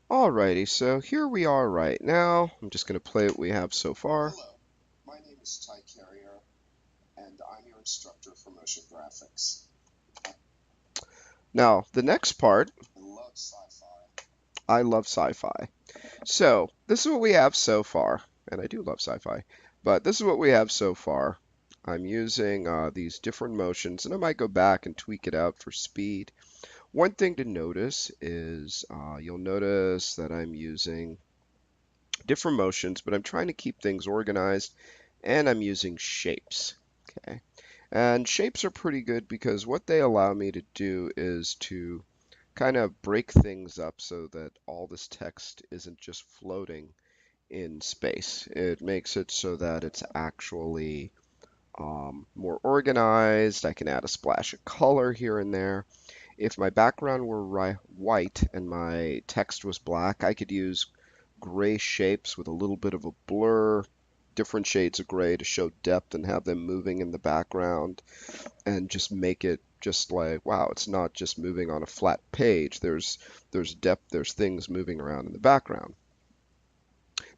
Alrighty, so here we are right now. I'm just going to play what we have so far. Hello, my name is Ty Carrier, and I'm your instructor for motion graphics. Now, the next part, I love sci-fi. I love sci-fi. So, this is what we have so far, and I do love sci-fi, but this is what we have so far. I'm using these different motions, and I might go back and tweak it out for speed. One thing to notice is you'll notice that I'm using different motions, but I'm trying to keep things organized, and I'm using shapes. Okay. And shapes are pretty good because what they allow me to do is to kind of break things up so that all this text isn't just floating in space. It makes it so that it's actually more organized. I can add a splash of color here and there. If my background were white and my text was black, I could use gray shapes with a little bit of a blur, different shades of gray to show depth and have them moving in the background and just make it just like, wow, it's not just moving on a flat page. There's depth, there's things moving around in the background.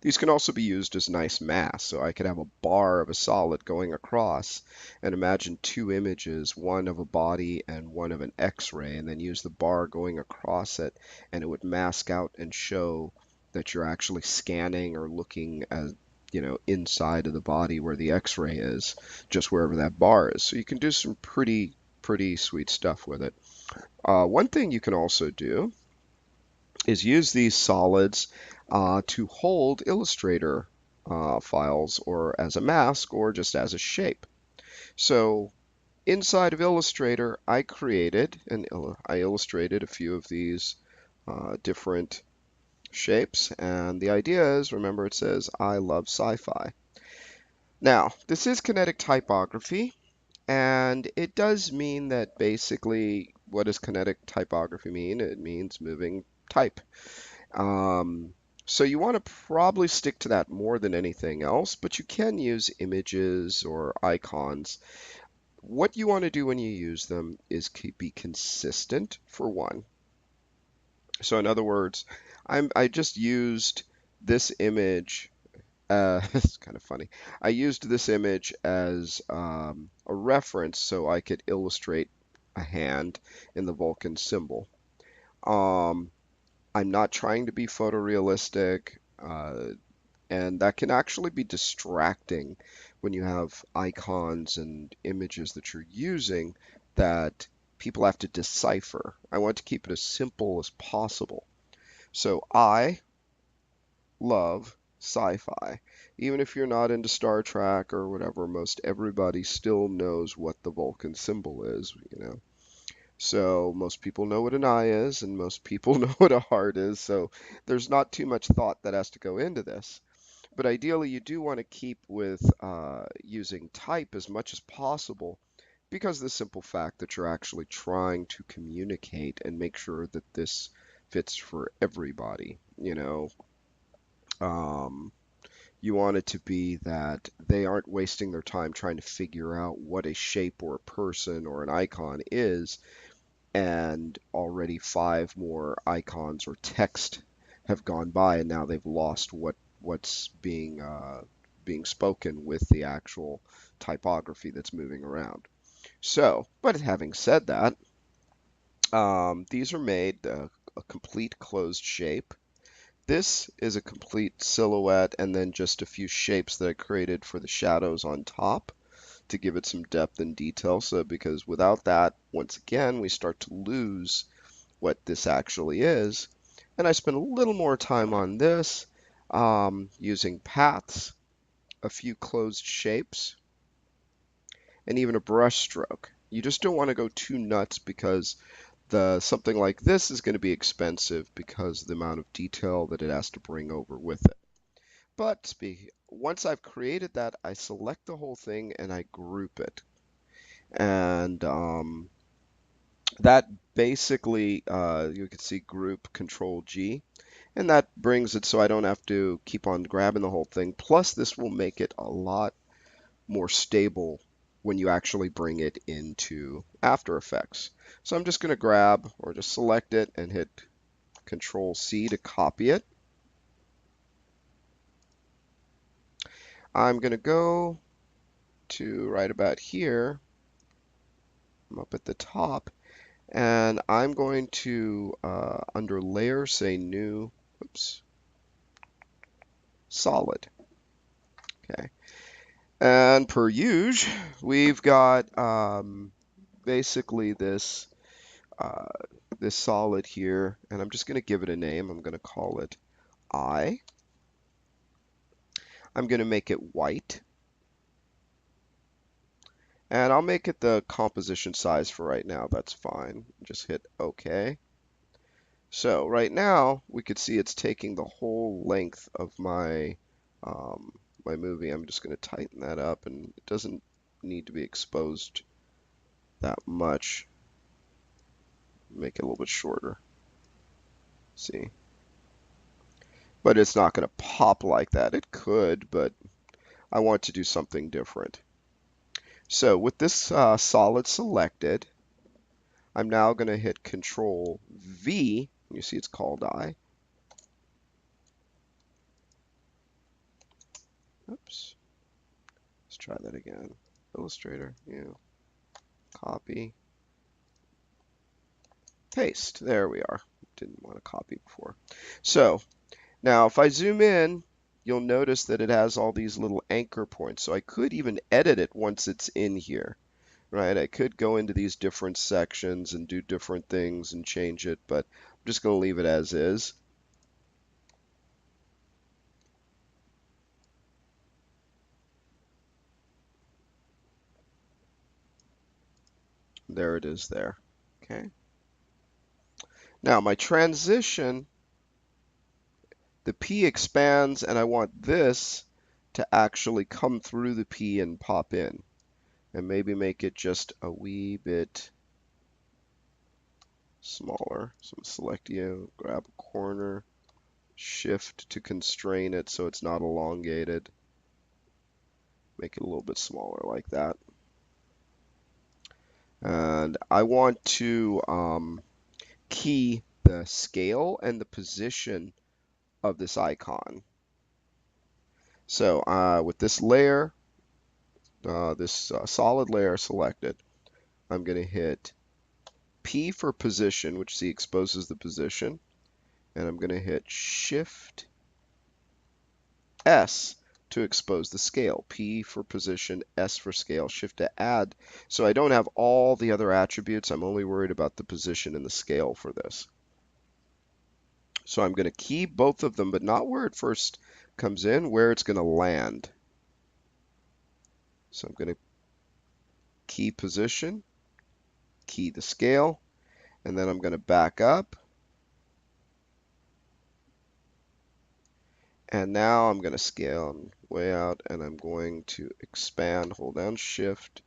These can also be used as nice masks. So I could have a bar of a solid going across and imagine two images, one of a body and one of an X-ray, and then use the bar going across it, and it would mask out and show that you're actually scanning or looking at, inside of the body where the X-ray is, just wherever that bar is. So you can do some pretty sweet stuff with it. One thing you can also do is use these solids to hold Illustrator files or as a mask or just as a shape. So inside of Illustrator, I illustrated a few of these different shapes, and the idea is, remember, it says I love sci-fi. Now, this is kinetic typography, and it does mean that basically, what does kinetic typography mean? It means moving type. Um, so you want to probably stick to that more than anything else, but you can use images or icons. What you want to do when you use them is be consistent for one. So in other words, I just used this image. It's kind of funny. I used this image as a reference so I could illustrate a hand in the Vulcan symbol. Um, I'm not trying to be photorealistic, and that can actually be distracting when you have icons and images that you're using that people have to decipher. I want to keep it as simple as possible. So I love sci-fi. Even if you're not into Star Trek or whatever, most everybody still knows what the Vulcan symbol is. So most people know what an eye is, and most people know what a heart is. So there's not too much thought that has to go into this. But ideally, you do want to keep with using type as much as possible because of the simple fact that you're actually trying to communicate and make sure that this fits for everybody. Um, you want it to be that they aren't wasting their time trying to figure out what a shape or a person or an icon is, and already five more icons or text have gone by, and now they've lost what's being spoken with the actual typography that's moving around. So, but having said that, these are made a complete closed shape. This is a complete silhouette and then just a few shapes that I created for the shadows on top to give it some depth and detail. So because without that, once again, we start to lose what this actually is. And I spent a little more time on this using paths, a few closed shapes, and even a brush stroke. You just don't want to go too nuts because something like this is going to be expensive because of the amount of detail that it has to bring over with it. But once I've created that, I select the whole thing and I group it. And that basically, you can see group Control G. And that brings it so I don't have to keep on grabbing the whole thing. Plus, this will make it a lot more stable when you actually bring it into After Effects. So I'm just going to grab or just select it and hit Control C to copy it. I'm going to go to right about here. I'm up at the top, and I'm going to, under Layer, say New, oops, Solid. Okay. And per usual, we've got basically this this solid here, and I'm just going to give it a name. I'm going to call it I. I'm going to make it white, and I'll make it the composition size for right now. That's fine. Just hit OK. So right now, we could see it's taking the whole length of my my movie. I'm just going to tighten that up, and it doesn't need to be exposed that much. Make it a little bit shorter. See? But it's not going to pop like that. It could, but I want to do something different. So with this solid selected, I'm now going to hit Control V. You see it's called I. Oops. Let's try that again. Illustrator, copy, paste. There we are. Didn't want to copy before. So now if I zoom in, you'll notice that it has all these little anchor points. So I could even edit it once it's in here. Right, I could go into these different sections and do different things and change it, but I'm just going to leave it as is. There it is there. Okay. Now my transition, the P expands, and I want this to actually come through the P and pop in. And maybe make it just a wee bit smaller. So select you, grab a corner, shift to constrain it so it's not elongated. Make it a little bit smaller like that. And I want to key the scale and the position of this icon. So with this layer, this solid layer selected, I'm going to hit P for position, which see exposes the position, and I'm going to hit Shift S to expose the scale. P for position, S for scale, Shift to add. So I don't have all the other attributes. I'm only worried about the position and the scale for this. So I'm going to key both of them, but not where it first comes in, where it's going to land. So I'm going to key position, key the scale, and then I'm going to back up. And now I'm going to scale way out, and I'm going to expand, hold down Shift,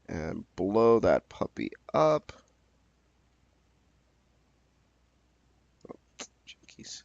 and blow that puppy up. Oh, jinkies.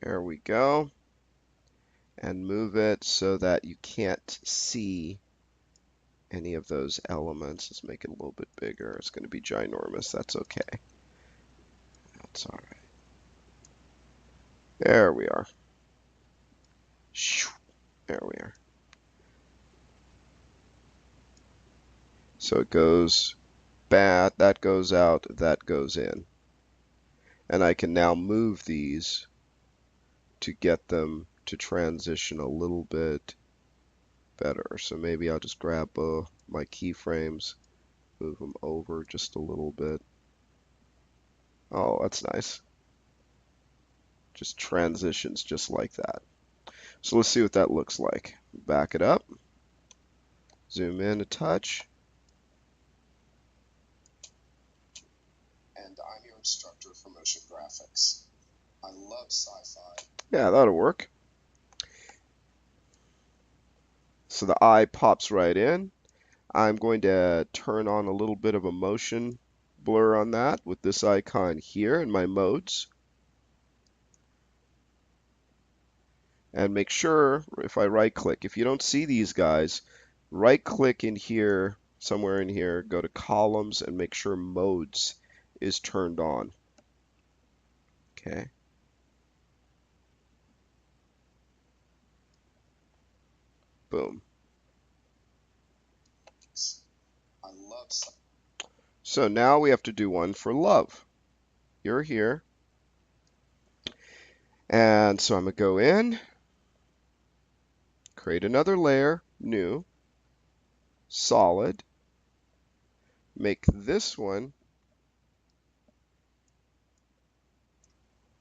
There we go. And move it so that you can't see any of those elements. Let's make it a little bit bigger. It's going to be ginormous. That's okay. That's all right. There we are. There we are. So it goes back, that goes out, that goes in. And I can now move these to get them to transition a little bit better. So maybe I'll just grab my keyframes, move them over just a little bit. Oh, that's nice. Just transitions just like that. So let's see what that looks like. Back it up, zoom in a touch. And I'm your instructor for motion graphics. I love sci-fi. Yeah, that'll work. So the eye pops right in. I'm going to turn on a little bit of a motion blur on that with this icon here in my modes. And make sure, if I right click, if you don't see these guys, right click in here, somewhere in here, go to columns and make sure modes is turned on. Okay, boom. I love sci-fi. So now we have to do one for love. You're here. And so I'm going to go in, create another layer, new, solid, make this one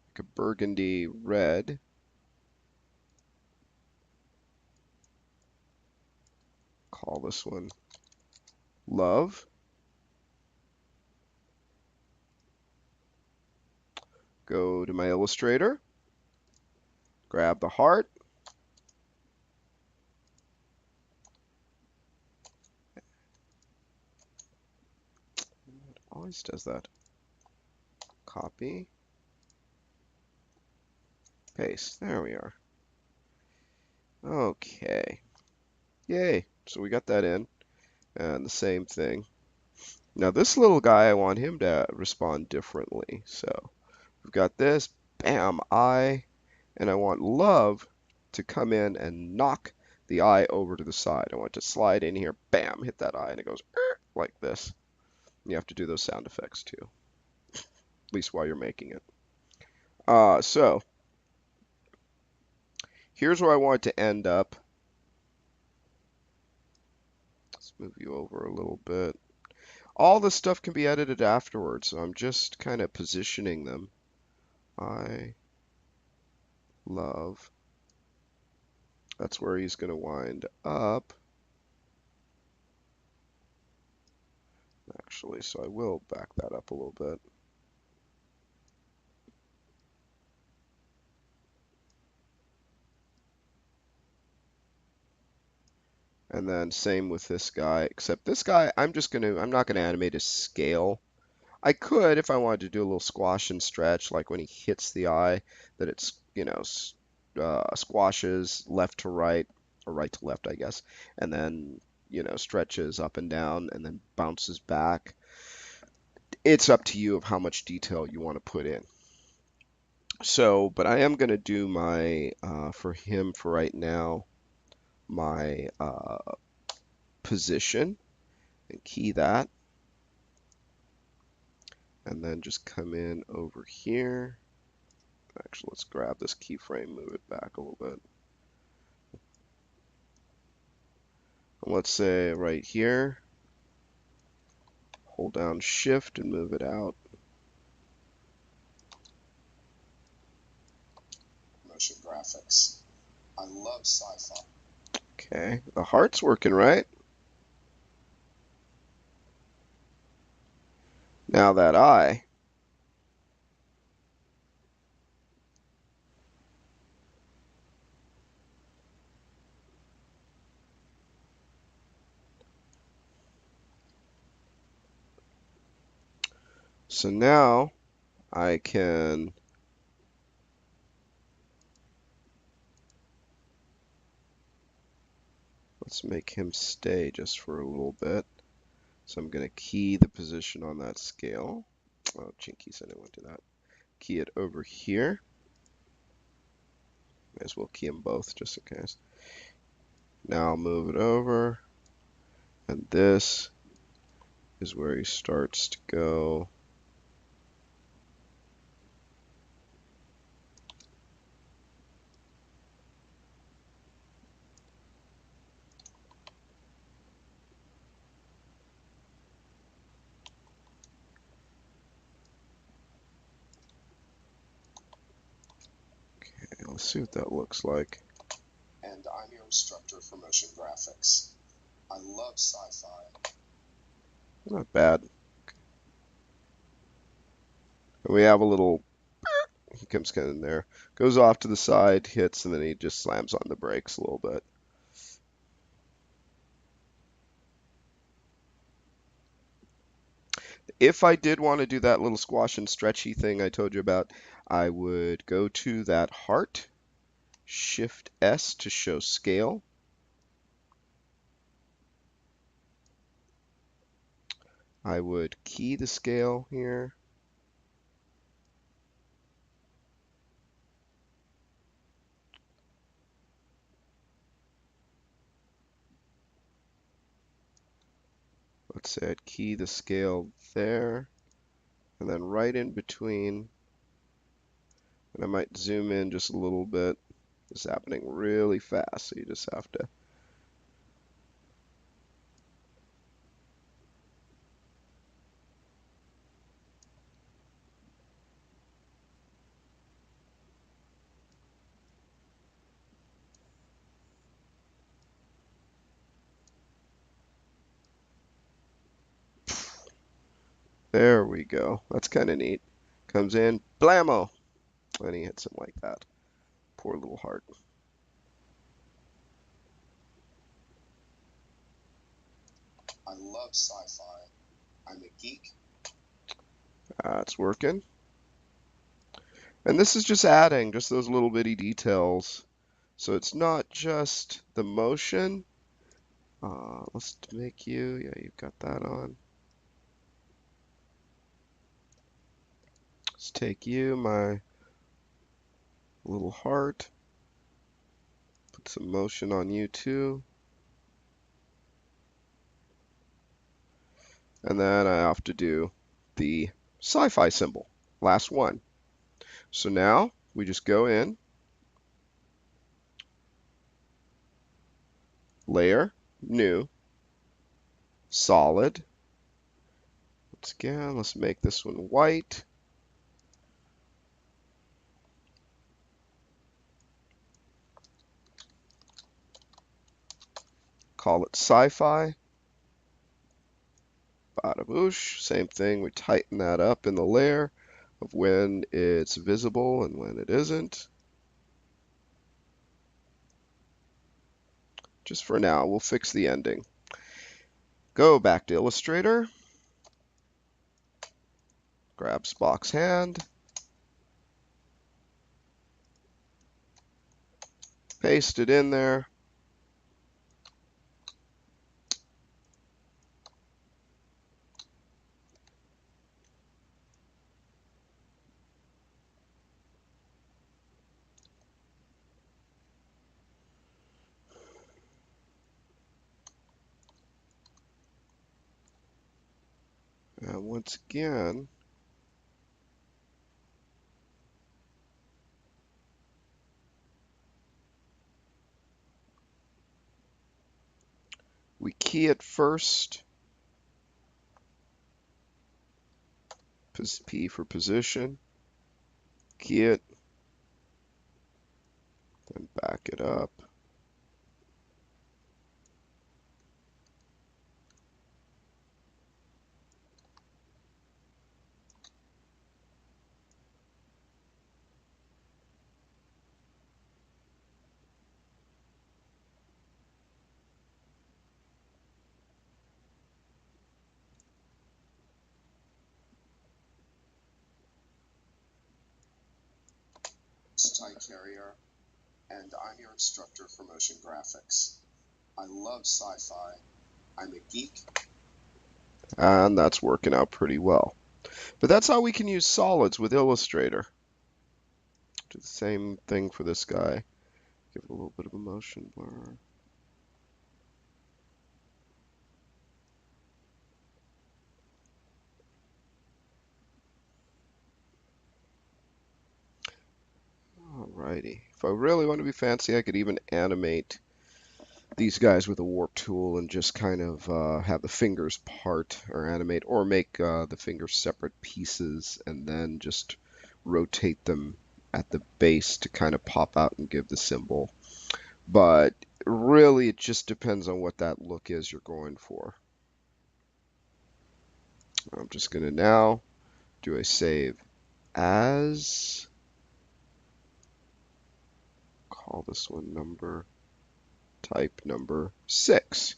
like a burgundy red, call this one love, go to my Illustrator, grab the heart, it always does that, copy, paste, there we are. Okay, yay, so we got that in, and the same thing. Now this little guy, I want him to respond differently, so we've got this, bam, eye, and I want love to come in and knock the eye over to the side. I want it to slide in here, bam, hit that eye, and it goes like this. You have to do those sound effects too, at least while you're making it. So here's where I want it to end up. Let's move you over a little bit. All this stuff can be edited afterwards, so I'm just kind of positioning them. I love. That's where he's going to wind up. Actually, so I will back that up a little bit. And then same with this guy, except this guy, I'm not gonna animate his scale. I could if I wanted to do a little squash and stretch, like when he hits the eye, that it's, squashes left to right, or right to left, I guess, and then, stretches up and down, and then bounces back. It's up to you of how much detail you want to put in. So, but I am gonna do my, for him for right now, my position, and key that. And then just come in over here. Actually, let's grab this keyframe, move it back a little bit. And let's say right here, hold down Shift and move it out. Motion graphics. I love sci-fi. Okay, the heart's working right. Now that eye. So now I can let's make him stay just for a little bit. So I'm going to key the position on that scale. Oh, Chinky said I won't do that. Key it over here. May as well key them both just in case. Now I'll move it over, and this is where he starts to go. Okay, let's see what that looks like. And I'm your instructor for motion graphics. I love sci-fi. Not bad. And we have a little, he comes kind of in there, goes off to the side, hits, and then he just slams on the brakes a little bit. If I did want to do that little squash and stretchy thing I told you about, I would go to that heart, Shift S to show scale. I would key the scale here, say I'd key the scale there, and then right in between, and I might zoom in just a little bit. It's happening really fast, so you just have to. There we go. That's kind of neat. Comes in, blammo, and he hits him like that. Poor little heart. I love sci-fi. I'm a geek. That's working. And this is just adding just those little bitty details. So it's not just the motion. Let's make you, yeah, you've got that on. Let's take you, my little heart. Put some motion on you too. And then I have to do the sci-fi symbol, last one. So now we just go in, layer, new, solid. Once again, let's make this one white. Call it sci-fi. Bada boosh. Same thing, we tighten that up in the layer of when it's visible and when it isn't. Just for now, we'll fix the ending. Go back to Illustrator. Grab Spock's hand. Paste it in there. And once again, we key it first. P for position. Key it. Then back it up. It's Ty Carrier, and I'm your instructor for motion graphics. I love sci-fi. I'm a geek. And that's working out pretty well. But that's how we can use solids with Illustrator. Do the same thing for this guy. Give it a little bit of a motion blur. Alrighty. If I really want to be fancy, I could even animate these guys with a warp tool and just kind of have the fingers part or animate, or make the fingers separate pieces and then just rotate them at the base to kind of pop out and give the symbol. But really, it just depends on what that look is you're going for. I'm just going to now do a save as, call this one number, type number 6.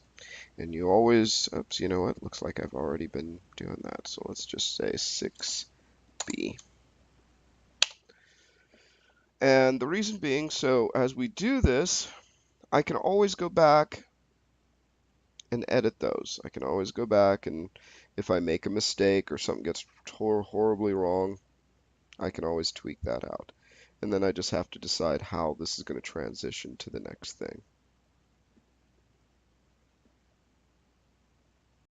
And you always, oops, you know what? Looks like I've already been doing that. So let's just say 6B. And the reason being, so as we do this, I can always go back and edit those. I can always go back, and if I make a mistake or something gets horribly wrong, I can always tweak that out. And then I just have to decide how this is going to transition to the next thing.